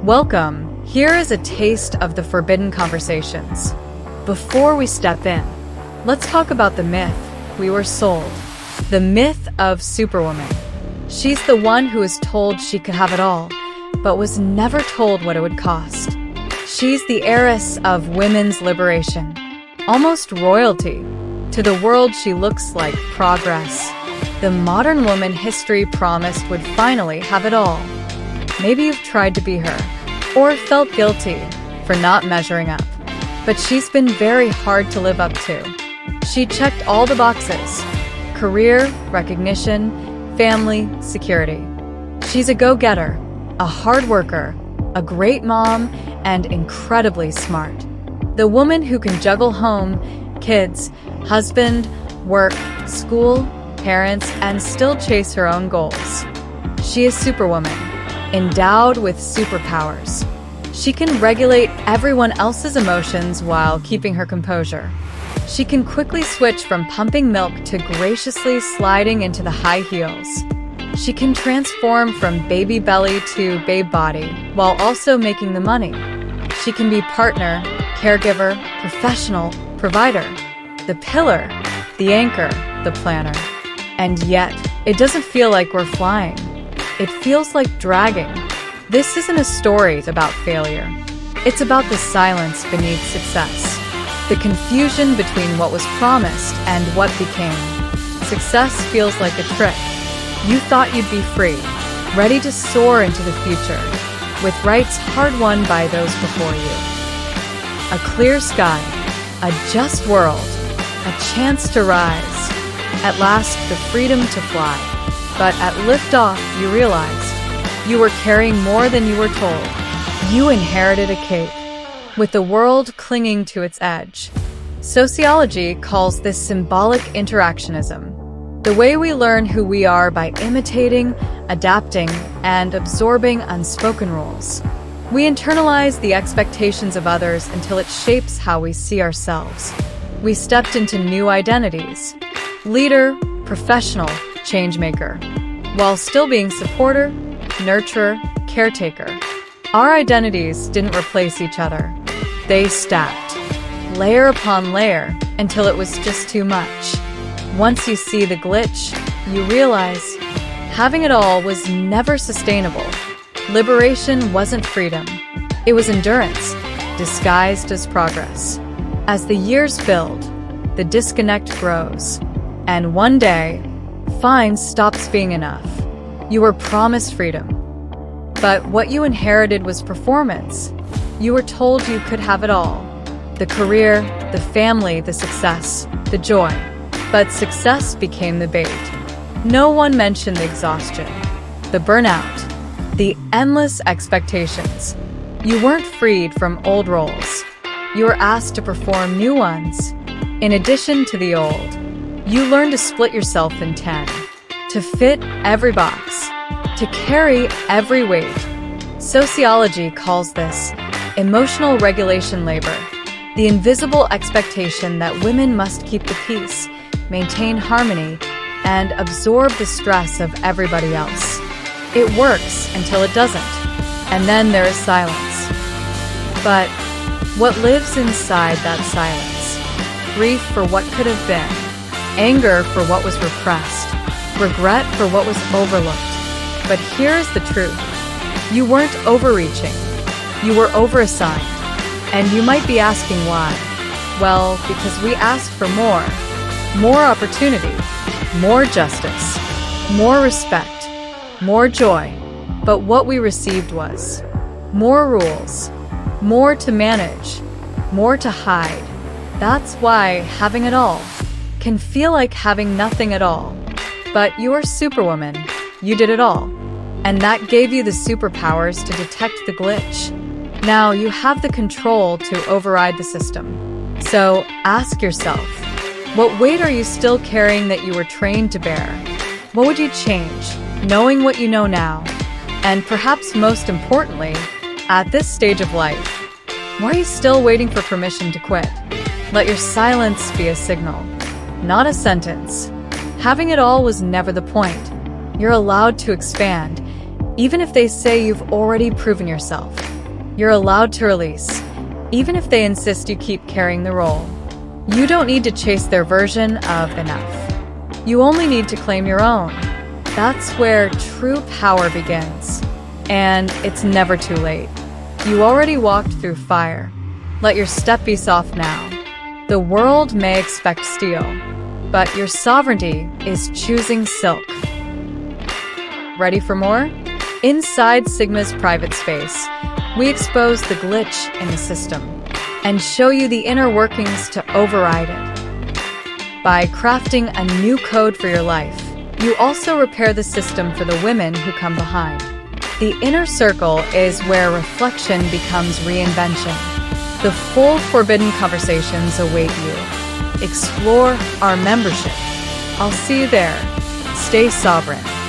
Welcome. Here is a taste of the forbidden conversations. Before we step in, let's talk about the myth we were sold. The myth of Superwoman. She's the one who is told she could have it all, but was never told what it would cost. She's the heiress of women's liberation, almost royalty. To the world, she looks like progress. The modern woman history promised would finally have it all. Maybe you've tried to be her, or felt guilty for not measuring up. But she's been very hard to live up to. She checked all the boxes: career, recognition, family, security. She's a go-getter, a hard worker, a great mom, and incredibly smart. The woman who can juggle home, kids, husband, work, school, parents, and still chase her own goals. She is Superwoman, endowed with superpowers. She can regulate everyone else's emotions while keeping her composure. She can quickly switch from pumping milk to graciously sliding into the high heels. She can transform from baby belly to babe body while also making the money. She can be partner, caregiver, professional, provider, the pillar, the anchor, the planner. And yet, it doesn't feel like we're flying. It feels like dragging. This isn't a story about failure. It's about the silence beneath success. The confusion between what was promised and what became. Success feels like a trick. You thought you'd be free, ready to soar into the future, with rights hard-won by those before you. A clear sky, a just world, a chance to rise. At last, the freedom to fly. But at liftoff, you realized you were carrying more than you were told. You inherited a cape, with the world clinging to its edge. Sociology calls this symbolic interactionism. The way we learn who we are by imitating, adapting, and absorbing unspoken rules. We internalize the expectations of others until it shapes how we see ourselves. We stepped into new identities: leader, professional, changemaker, while still being supporter, nurturer, caretaker. Our identities didn't replace each other. They stacked, layer upon layer, until it was just too much. Once you see the glitch, you realize having it all was never sustainable. Liberation wasn't freedom. It was endurance, disguised as progress. As the years build, the disconnect grows. And one day, fine stops being enough. You were promised freedom. But what you inherited was performance. You were told you could have it all: the career, the family, the success, the joy. But success became the bait. No one mentioned the exhaustion, the burnout, the endless expectations. You weren't freed from old roles. You were asked to perform new ones. In addition to the old, you learned to split yourself in 10, to fit every box, to carry every weight. Sociology calls this emotional regulation labor, the invisible expectation that women must keep the peace, maintain harmony, and absorb the stress of everybody else. It works until it doesn't, and then there is silence. But what lives inside that silence? Grief for what could have been, anger for what was repressed, regret for what was overlooked. But here's the truth. You weren't overreaching. You were overassigned. And you might be asking why. Well, because we asked for more. More opportunity, more justice, more respect, more joy. But what we received was more rules, more to manage, more to hide. That's why having it all can feel like having nothing at all. But you're Superwoman. You did it all. And that gave you the superpowers to detect the glitch. Now you have the control to override the system. So ask yourself, what weight are you still carrying that you were trained to bear? What would you change, knowing what you know now? And perhaps most importantly, at this stage of life, why are you still waiting for permission to quit? Let your silence be a signal, not a sentence. Having it all was never the point. You're allowed to expand, even if they say you've already proven yourself. You're allowed to release, even if they insist you keep carrying the role. You don't need to chase their version of enough. You only need to claim your own. That's where true power begins. And it's never too late. You already walked through fire. Let your step be soft now. The world may expect steel, but your sovereignty is choosing silk. Ready for more? Inside Sigma's private space, we expose the glitch in the system and show you the inner workings to override it. By crafting a new code for your life, you also repair the system for the women who come behind. The inner circle is where reflection becomes reinvention. The full forbidden conversations await you. Explore our membership. I'll see you there. Stay sovereign.